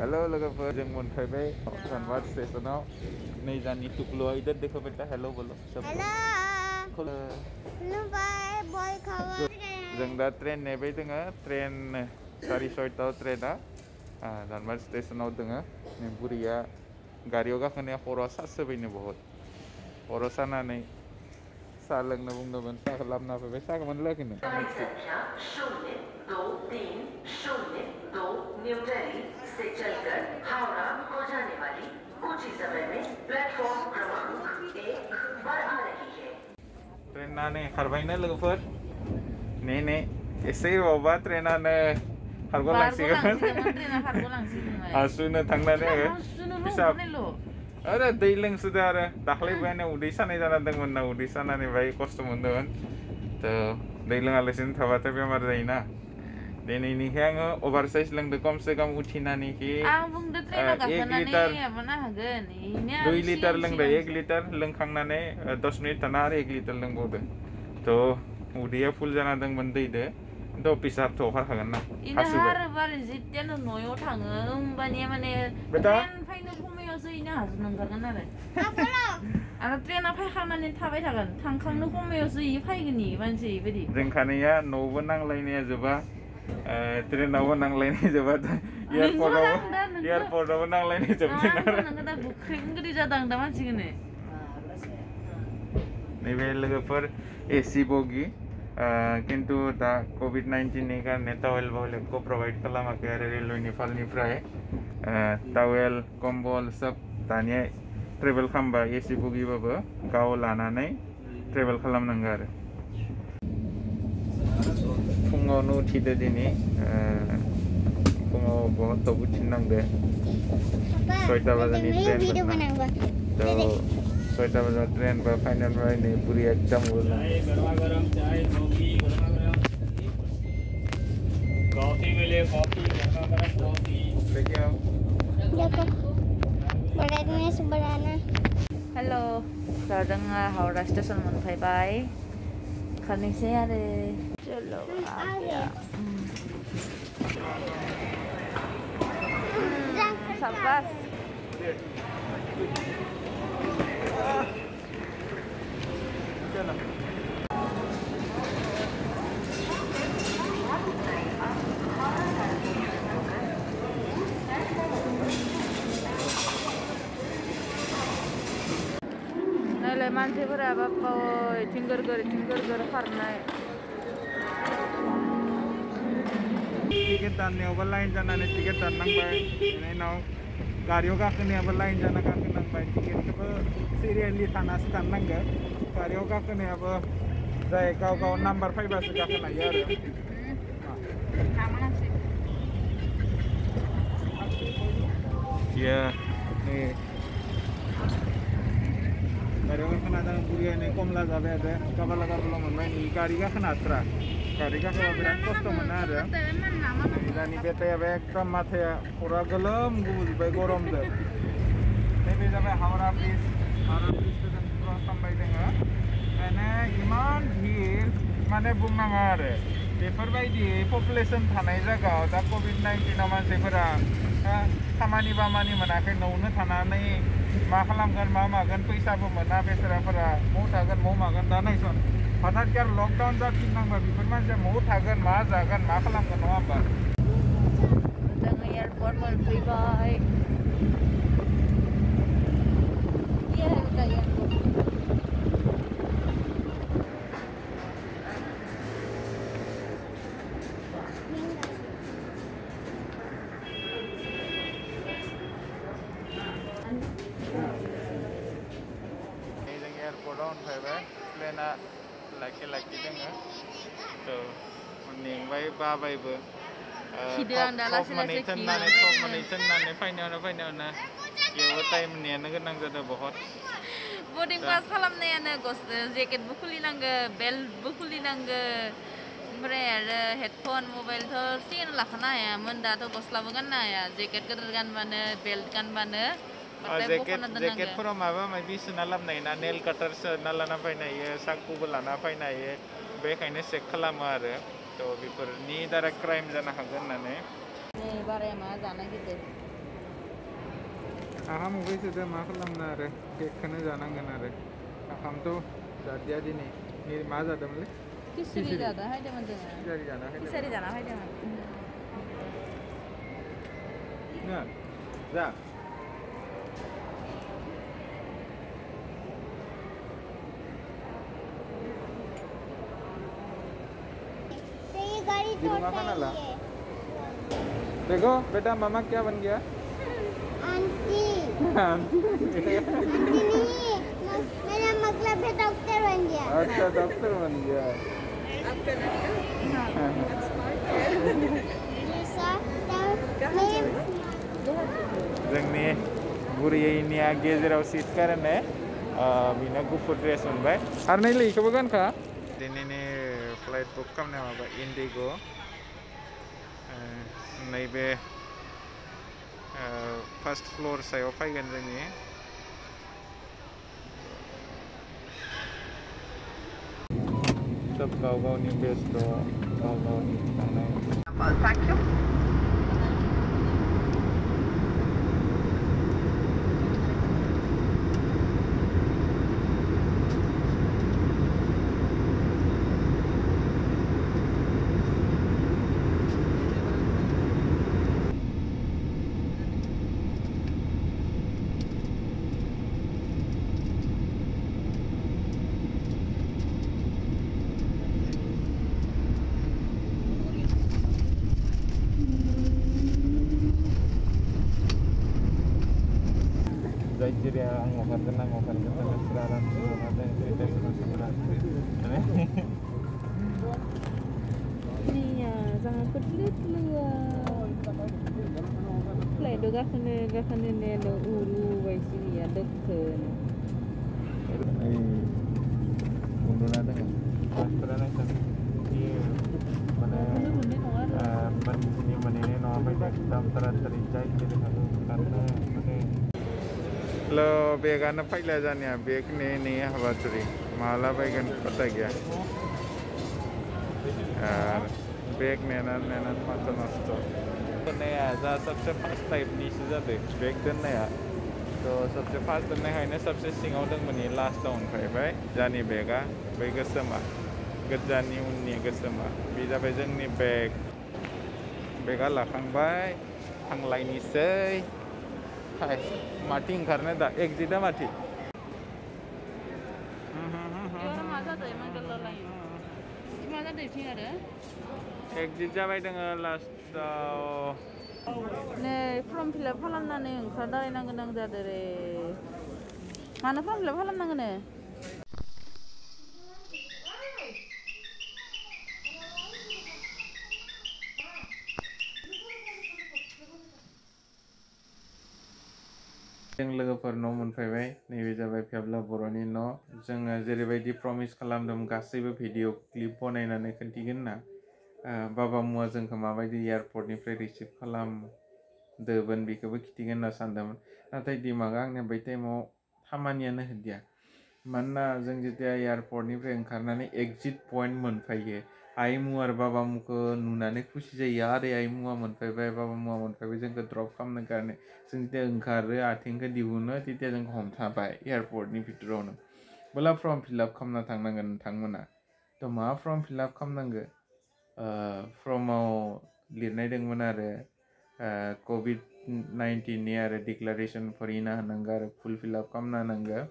Hello लोगोफोर जों मोनफैबाय धनबाद स्टेशनाव नै जानि टुकलुआ इधर देखो बेटा हेलो बोलो सब हेलो खुलुमबाय बयखौबो जों दा ट्रेन नेबाय दोङो ट्रेन 6:30 ट्रेना धनबाद स्टेशनाव दोङो नै बुरिया गारियाव गाखोनाया खर'आ सासोबायनो बहुत खर' सानानै साहा लोंनो बुंदोंमोन साहाखौ लाबोना होफैबाय साहाखौ मोननो लोङाखैनो न्यू दिल्ली से चलकर हावड़ा को जाने वाली कुछ ही समय में प्लेटफॉर्म क्रमांक 1 पर आ रही है। ट्रेना नै खारबायनो लोगोफोर नै एसे बावबा ट्रेनानो खारग'लांसिगोन हासुनो थांनानै पिसाब आरो दै लोंसोदो आरो दाख्लै बायनो उदै सानाय जाना दंमोन ना उदै सानानै बाय खस्थ' मोनदोंमोन थ' दै लोङालासिनो थाबाथाय बेमार जायोना दिनैनिखै आङो अभारसाइज लोंदो खमसे खम उथिनानैखि 1 लिटार 2 लिटार लोंदो 1 लिटार लोंखांनानै 10 मिनिट थाना आरो 1 लिटार लोंबावदो थ' उदैया फुल जाना दंमोन दैदो थ' पिसाबथ' ओंखारखागोन ना हासुबाय बारे जितियानो न'याव थाङो होमबानिया माने ट्रेन फैनो समायावसो इनो हासुनो ओंखारगोन आरो ट्रेना फैखांनानै थाबाय थागोन थांखांनो समायावसो इ फैगोन इ मानसि इबायदि जों खानैया न'बो नांलायनाया जोबा ट्रेनावबो नांलायनाय जोबा एयारपर्टआवबो नांलायनाय जोबदों आरो नोङो दा बुख्रें गोदै जादों दा मानसिखौनो नैबे लोगोफोर एसि बगि किन्तु दा COVID-19 नि कारणे टावेल बावेलखौ प्रभाइड खालामाखै आरो रेलवेनि फालनिफ्राय टावेल कम्बल सब दानिया ट्रेभेल खालामबा एसि बगिबाबो गाव लानानै ट्रेभेल खालामनांगौ आरो फुङावनो उथिदो दिनै फुङाव बहुत थाब उथिनांदो 6टा बाजानि ट्रेन थ' 6टा बाजा ट्रेन बा फाइनल नै बुरी एकदम गरम चाय कॉफी मिले कॉफी गरम कॉफी लेके आओ देखो ब्राइटनेस बढ़ाना हेलो जों हावड़ा स्टेशन मोनफैबाय खारनोसै आरो चलो साबास नायलाय मानसिफोरा बाबा थिंगोर खारनाय टिकेट दाननायावबो लाइन जानानै टिकेट दाननांबाय बेनि उनाव गारियाव गाखोनायाबो लाइन जाना गाखोनांबाय टिकेटखौबो सिरियेलि थानासो दाननांगौ गारियाव गाखोनायाबो जाय गाव नाम्बार फैबासो गाखोनो हायो आरो गारियाव गाखोना जों बुरियानो कमला जाबाय आरो गाबाला मोनबाय गारि गाखोनो हाथ्रा गारि गाखोबा बिराद खस्थ' मोनो आरो दानि बेटायाबो एकदम माथाया खरा गोलोम गुबुजोब्बाय गरमजों नैबे जाबाय हावड़ा ब्रिजखौ जों क्रस खालामबाय दोङो माने इमान भिर माने बुंनाङा आरो बेफोरबायदि पपुलेसन थानाय जायगायाव दा COVID-19 मानसिफोरा खामानि बामानि मोनाखै न'आवनो थानानै मा खालामगोन मा मागोन फैसाबो मोना बेसराफोरा मौ थागोन मौ मागोन दा नायसन हठात कार लकडाउन जाफिननांबा बेफोर मानसिया मौ थागोन मा जागोन मा खालामगोन नङा होमबा जों एयारपर्ट मोनफैबाय एयारपर्टआव मोनफैबाय प्लेना लाखि दोङो थ' नेंबाय बाबायबो थप मोनै थोननानै फैनायावनो बेयावबो टाइम नेनो गोनां जादों बहुत बर्डिं पास खालामनायानो जेकेटबो खुलिनांगो बेल्टबो खुलिनांगो ओमफ्राय आरो हेडफन मबाइलथ' सिगां लाखानो हायामोन दाथ' गस्लाबो गाननो हाया जेकेट गिदिर गानबानो बेल्ट गानबानो जेकेटफोराव माबा माबि सोना लाबोनो हायो ना नेल काटार सोना लाना फैनो हायो साकुबो लाना फैनो हायो बेखायनो चेक खालामो आरो थ' बेफोरनि दारा क्राइम जानो हागोन होननानै बाराया मा जानो गिदिर आखाम उखैसोदो मा खालामनो आरो केकखौनो जानांगोन आरो आखामथ' जादिया दिनै मा जादोंमोनलै खिचुरि जाना फैदोंमोन जोङो खिजारि जाना खिचुरि फैदोंमोन जाना फैदोंमोन नो जा तो ये गाड़ी दिलवा छोटा खाना ला। ही है देखो बेटा मामा क्या बन गया आंटी आंटी आंटी नहीं मेरा मतलब है डॉक्टर बन गया अच्छा डॉक्टर बन गया जैसा मैं जोंनि बुरैनिया गेजेराव सिट कारने बिना गुफुर ड्रेस मोनबाय आरो नै इखौबो गानखा दिनैनि फ्लाइट बुक खालामनाया माबा इन्डिग' नैबे फार्स्ट फ्ल'र सायाव फैगोन जोंनि सब गाव गावनि बेस्थ' गाव गावनि थांनाय Thank you. जायखिजाया आं हगारगोन नोंसोर आरामसे हगारदों cerita seru-seruan iya sangat Play do gakhane ne no uru waisi ya dokter udah ada kan pernah kan mana ini no apa एकदम तरह-तरह jadi kalau karena lo बेगाना फैला जानिया बेग नहीं हवा चुरी माला बैगन पता गया यार बेग नेना मत नष्ट नया जा सबसे फास्ट टाइप नीचे जाते बेग दोननाया तो सबसे फास्ट दोननाय हायनो सबसे सिङाव दंमोन लास्टाव ओंखारबाय जानि बेगा बै गोसोमा गोजानि उननि गोसोमा बे जाबाय जोंनि बेगा लाखांबाय थांलायनिसै हाय माथि ओंखारनो दा एक्जिटा माथि एक्जिट जाबाय दोङो लास्टाव नै फर्म फिलआप खालामनानै ओंखारदावनो गोनां जादों रे मानो फर्म फिलआप खालामनांगोन जों लोगोफोर न' मोनफैबाय नैबे जाबाय फेब्ला बर'नि न' जोङो जेरैबायदि प्रमिस खालामदों गासैबो भिडिअ क्लिप बनायनानै खोन्थिगोन ना बाबा मुवा जोंखौ माबायदि एयारपर्टनिफ्राय रिसिभ खालामदोंमोन बेखौबो खिथिगोन होनना सानदोंमोन नाथाय दिमागा आंनिया बै टाइमाव खामानियानो होदिया मानोना जों जेथिया एयारपर्टनिफ्राय ओंखारनानै एक्जिट पइन्ट मोनफैयो आइ मु आरो बाबा मुखौ नुनानै खुसि जायो आरो आइ मुवा मोनफैबाय बाबा मुवा मोनफैबाय जोंखौ ड्रप खालामनो गारनो जों जेथिया ओंखारो आथिंखौ दिहुनो तेतिया जोंखौ हमथाबाय एयारपर्टनि भितरावनो बोला फर्म फिलआप खालामना थांनांगोन नोंथांमोना थ' मा फर्म फिलआप खालामनांगो फर्माव लिरनाय दंमोन आरो COVID-19 आरो डिक्लारेसन फरिना होनांगौ आरो फुल फिलआप खालामना होनांगौ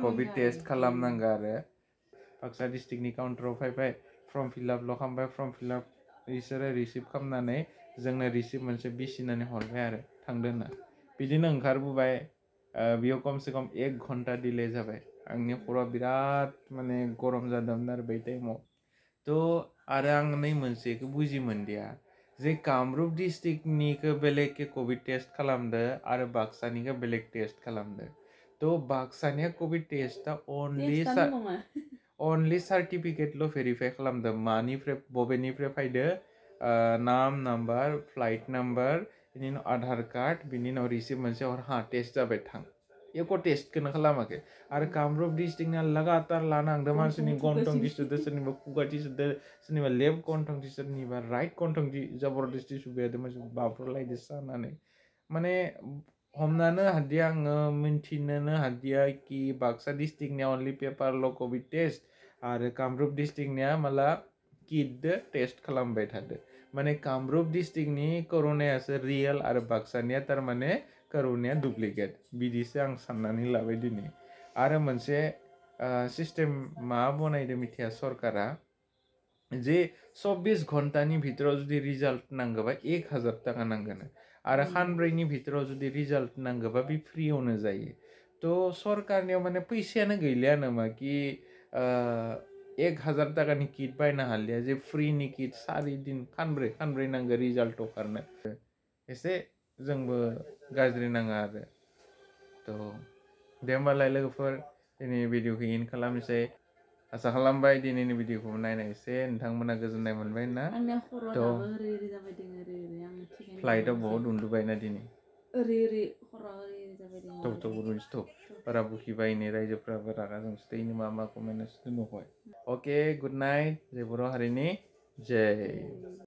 कोविड टेस्ट खालामनांगौ आरो बाक्सा डिस्ट्रिक्टनि काउन्टाराव फैबाय फर्म फिलआपल' खालामबाय फर्म फिलआप बिसोरो रिसिभ खालामनानै जोंनो रिसिभ मोनसे बिसिनानै हरबाय आरो थांदो होनना बिदिनो ओंखारबोबाय बेयाव खमसे खम 1 घन्टा डिले जाबाय आंनि खर'आ बिराद माने गरम जादोंमोन आरो बै टाइमाव थ' आरो आं नै मोनसेखौ बुजि मोनदिया जे कामरुप डिस्ट्रिक्टनिखौ बेलेगके कोविड टेस्ट खालामदो आरो बाक्सानिखौ बेलेग टेस्ट खालामदो थ' बाक्सानिया कोविड टेस्टआ अनलि सार्टिफिकेटल' भेरिफाइ खालामदों मानिफ्राय बबेनिफ्राय फैदो नाम नाम्बार फ्लाइट नाम्बार बिनि उनाव आधार कार्ड बिनि उनाव रिसिभ मोनसे हा टेस्ट जाबाय थां एक टेस्टखौनो खालामाखै आरो कामरुप डिस्ट्रिक्टना लगातार लानो हांदों मानसिनि गन्थं थिसुदो सोरनिबा खुगा थिसुदो सोरनिबा लेफ्ट गन्थं सोरनिबा राइट गन्थं जबरदस्ति सुबाय थादों मानसि बाब्रलायदो सानानै माने हमनानो हादिया आङो मिन्थिनोनो हादिया कि बाक्सा डिस्ट्रिक्टनिया अनलि पेपारल' कभिड टेस्ट आरो कामरुप डिस्ट्रिक्टनिया माला किटदो टेस्ट खालामबाय थादो माने कामरुप डिस्ट्रिक्टनि कर'नायासो रियेल आरो बाक्सानिया थारमाने कर'नाया डुप्लिकेट बिदिसो आं साननानै लाबाय दिनै आरो मोनसे सिस्टेम मा बनायदो मिथिया सरकारा जे 24 घन्टानि भितराव जुदि रिजाल्ट नांगौबा 1000 टाका नांगोन आरो खानब्रैनि भितराव जुदि रिजाल्ट नांगौबा बे फ्रियावनो जायो थ' सरकारनियाव माने फैसायानो गैलिया नामा कि 1000 टाकानि किट बायनो हालिया जे फ्रिनि किट 4 दिन खानब्रै नांगौ रिजाल्ट ओंखारनो एसे जोंबो गाज्रि नाङा आरो थ' दे होमबालाय लोगोफोर दिनै भिडिअखौ इन खालामनोसै आसा खालामबाय दिनैनि भिडिअखौ नायना एसे नोंथांमोना गोजोननाय मोनबाय ना आंनिया खर'आ दाबो ओरै जाबाय दङ ओरै आं थिगैनो फ्लाइटआव बहुत उन्दुबायना दिनै ओरै खर'आ ओरै जाबाय दङ थौ रुइस बारा बुखिबाय नै रायजोफ्राबो रागा जोंसोदैनो मा कमेन्ट नुबाय अके गुड नाइट जय बर' हारिनि जय